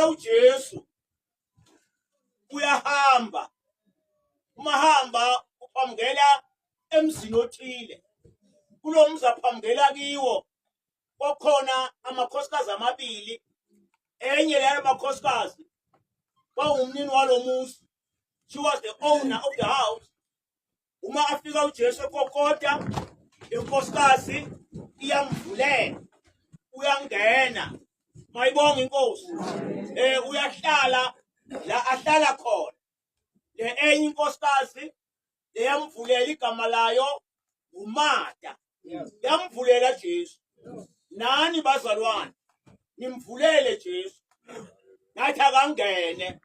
afika uJesu uyahamba umahamba uphambukela emzini othile kulo mzi aphambukela kiwo kwakhona amakhosikazi amabili enye leyo makhosikazi kwangumnini walomuzi. She was the owner of the house. Uma afika uJesu ekokota inkosikazi iyamvulela uyangena mayibonga inkosi uyahlala la ahlala khona le enye inkosikazi leyamvulela igama layo uMatha yamvulela Jesu. Nani bazalwane nimvulele Jesu nathi akangene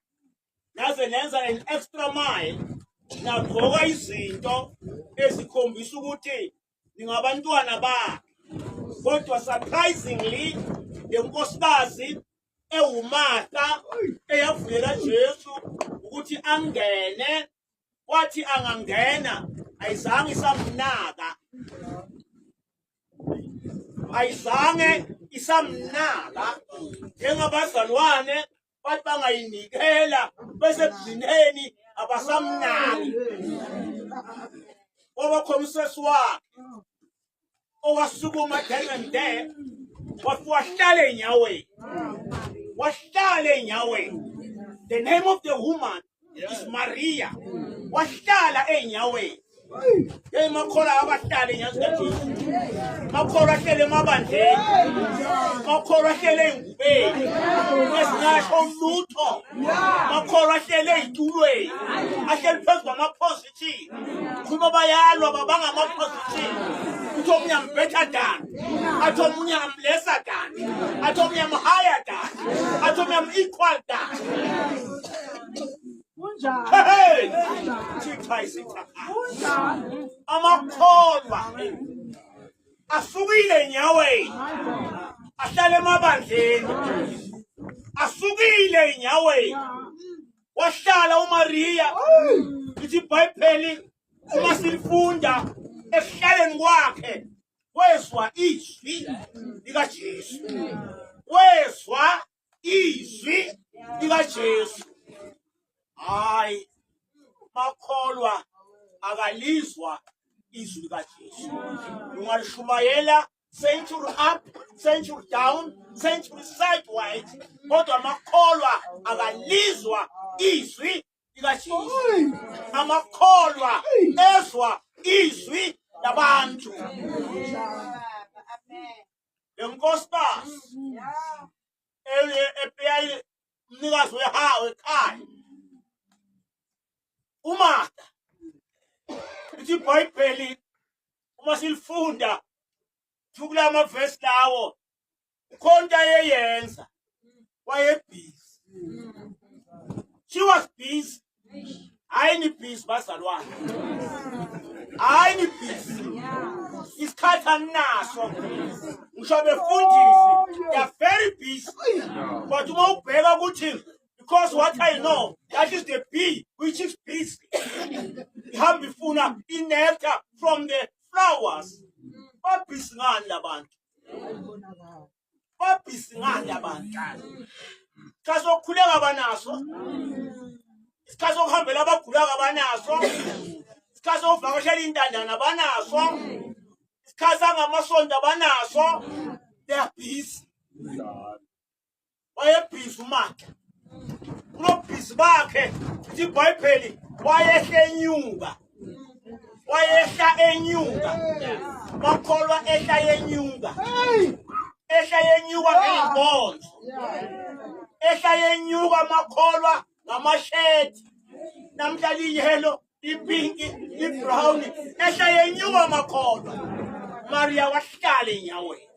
naze nenza an extra mile nagqoka izinto ezikhombisa ukuthi ningabantwana bakhe. Kodwa surprisingly le nkosikazi ewuMatha eyavulela Jesu ukuthi angene wathi angangena ayizange isamnaka njengabazalwane bathi bangayinikela bese ekugcineni abasamnaki ngoba khona usesi wakhe owasukuma then and there wahlala enyaweni. The name of the woman is Maria. Wahlala enyaweni. Makhola abahlala enyaweni. Makhola ahlele emabandleni. Makhola ahlele engubeni. Esingasho lutho. Makhola ahlele ezitulweni. Ahlele phezu kwama-positive. Kuba bayalwa babangama-positive. Athi omunye am better than, athi omunye am lesser than, athi omunye am higher than, athi omunye am equal than. Hey! Amakholwa asukile enyaweni ahlala emabandleni asukile enyaweni wahlala uMaria. Lithi iBhayibheli uma silifunda ekuhlaleni kwakhe wezwa izwi likaJesu. Wezwa izwi likaJesu. Hayi makholwa akalizwa izwi likaJesu. Ungalishumayela century up, century down, century sideways, kodwa makholwa akalizwa izwi likaJesu. Amakholwa ezwa izwi labantu. Lenkosikazi epeya umnikazi wekhaya uMatha. Lithi iBhayibheli uma silifunda kula mavesi lawo ukhona ayeyenza wayebhizi. She was busy. Ayini busy bazalwane. Ayini busy. Isikhathi anaso. Ngisho befundisi they are very busy. But uma ubheka ukuthi because what I know that is the bee which is busy. Ihamba ifuna nectar from the flowers. Babhizi ngani labantu? Babhizi ngani labantu? Isikhathi sokukhuleka abanaso. Isikhathi sokuhambela abagulayo abanaso. Isikhathi sokuvakashela intandane abanaso. Isikhathi sangamasonto abanaso. They are busy. Wayebhizi uMatha. Kulobhizi bakhe lithi iBhayibheli wayehla enyuka. Makholwa ehla yenyuka. Ehla yenyuka ngey'nkonzo. Ehla yenyuka makholwa ngamashedi. Namhla liyelo, lipinki, librown. Ehla yenyuka makholwa. Maria wahlala enyaweni.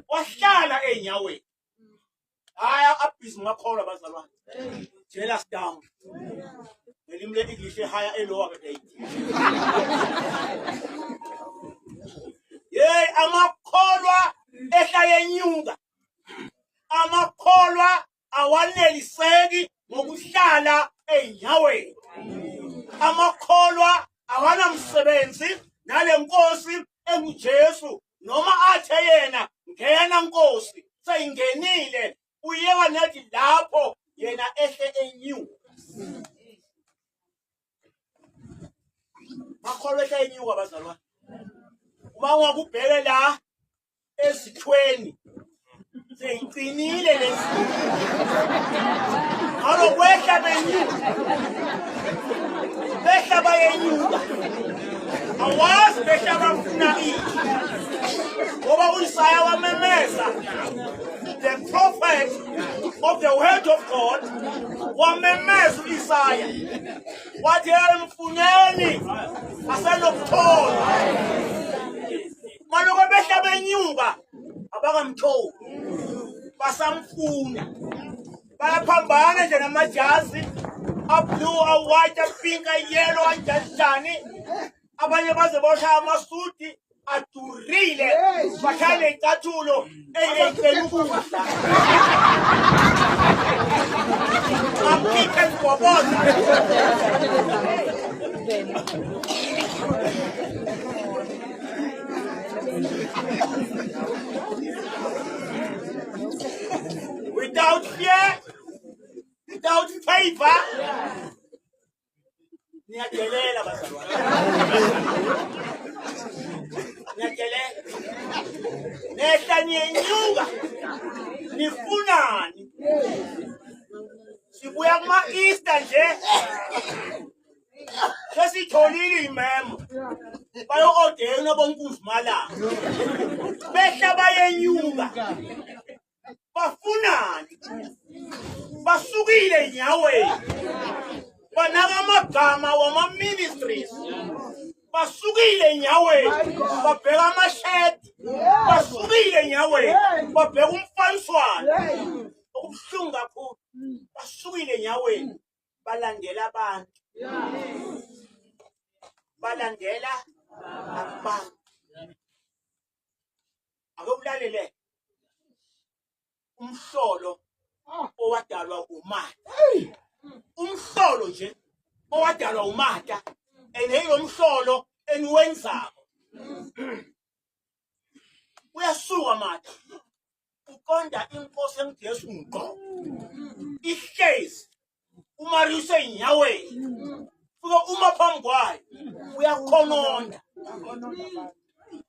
Wahlala enyaweni. Haya abhizi makholwa bazalwane. Tell us down. Ngelimi le-English higher elower grade. Yey amakholwa ehla yenyuka. Amakholwa awaneliseki ngokuhlala enyaweni. Amakholwa awanamsebenzi nale nkosi enguJesu noma athe yena ngena Nkosi sayingenile uyeka nathi lapho yena ehle enyuka makholwa ehle enyuka bazalwane uma ungakubheke la esithweni seyiqinile lesi ngalo kwehla benyuka behla bayenyuka awazi behla bafuna ini ngoba uIsaya wamemeza the prophet of the word of God wamemeza uIsaya wathi mfuneni asenokuthola maloko behla benyuka abakamtholi basamfuna bayaphambana nje namajazi ablue awhite apink ayellow anjani abanye baze boshaya amasuti adurile bakhale incathulo eyicela ukudla amkhiphe ngobona without fear, without favor, niyadelela bazalwane. Niyadelela. Nehla niyenyuka. Nifunani. Sibuya kuma Easter nje. Sesitholile imemo. Bayo ordain abonkunzi malanga. Behla bayenyuka. Bafunani basukile nyaweni banaka amagama wama ministries basukile nyaweni babheka amashedi basukile nyaweni babheka umfaniswana okubuhlungu kakhulu basukile nyaweni balandela abantu akulalele umhlolo owadalwa uMatha umhlolo nje owadalwa uMatha enelo mhlolo eniwenzako uyasuka Matha uqonda inkosi eNgesu ngqo ihlezi uMaria usenyaweni fuka uma phambi kwayo uyakhononda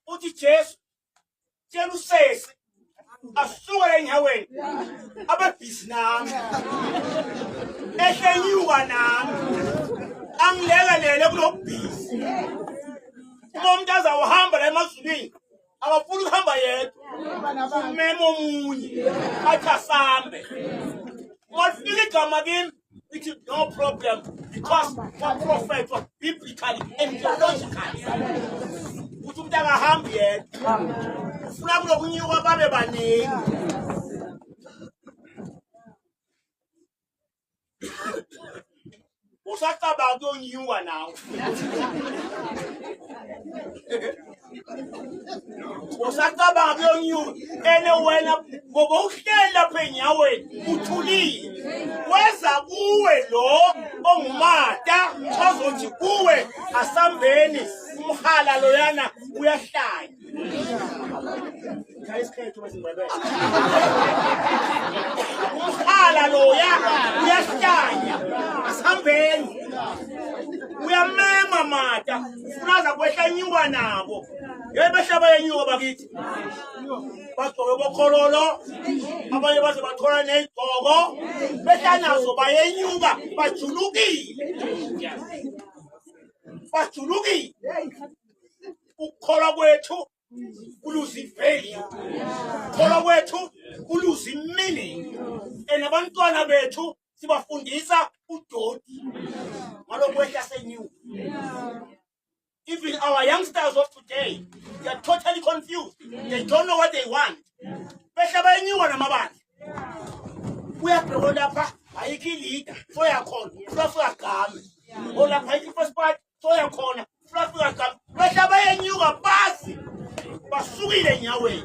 uthi Jesu tshela usesi asuke enyaweni ababhizi nami ehlenyuka nami angilekelele kulobhizi umuntu azawuhamba la emazulwini akafuna ukuhamba yedwa umeme omunye athi asambe mafika igama kimi ithi no problem because for prophet was biblically and theologically uthi umuntu akahambi yedwa ufuna kulokunyuka babe baningi usacabanga ukuyonyuka nawe usacabanga ukuyonyuka ene wena ngoba uhleli lapha enyaweni uthulile weza kuwe lo onguMatha ozothi kuwe asambeni umhala loyana uyahlaya isikhethu besingcwebele umhala loya uyahlaya asambeni uyamema Matha ufunaza kwehla inyuka nabo yebehlaba yenyuka bakithi bagcoke bokhololo abanye baze bathola nezigqoko behla nazo bayenyuka bajulukile ukukholwa kwethu kuluzi value ukukholwa kwethu kuluzi meaning enabantwana bethu sibafundisa udodi ngalokwehla senyuka. Even our youngsters of today, they are totally confused. They don't know what they want. Behla bayenyuka namabandla uyabheka lapha ayikho leader soyakhona ufuna game olapha ayikho first part soyakhona ufuna game behla bayenyuka basi basukile enyaweni.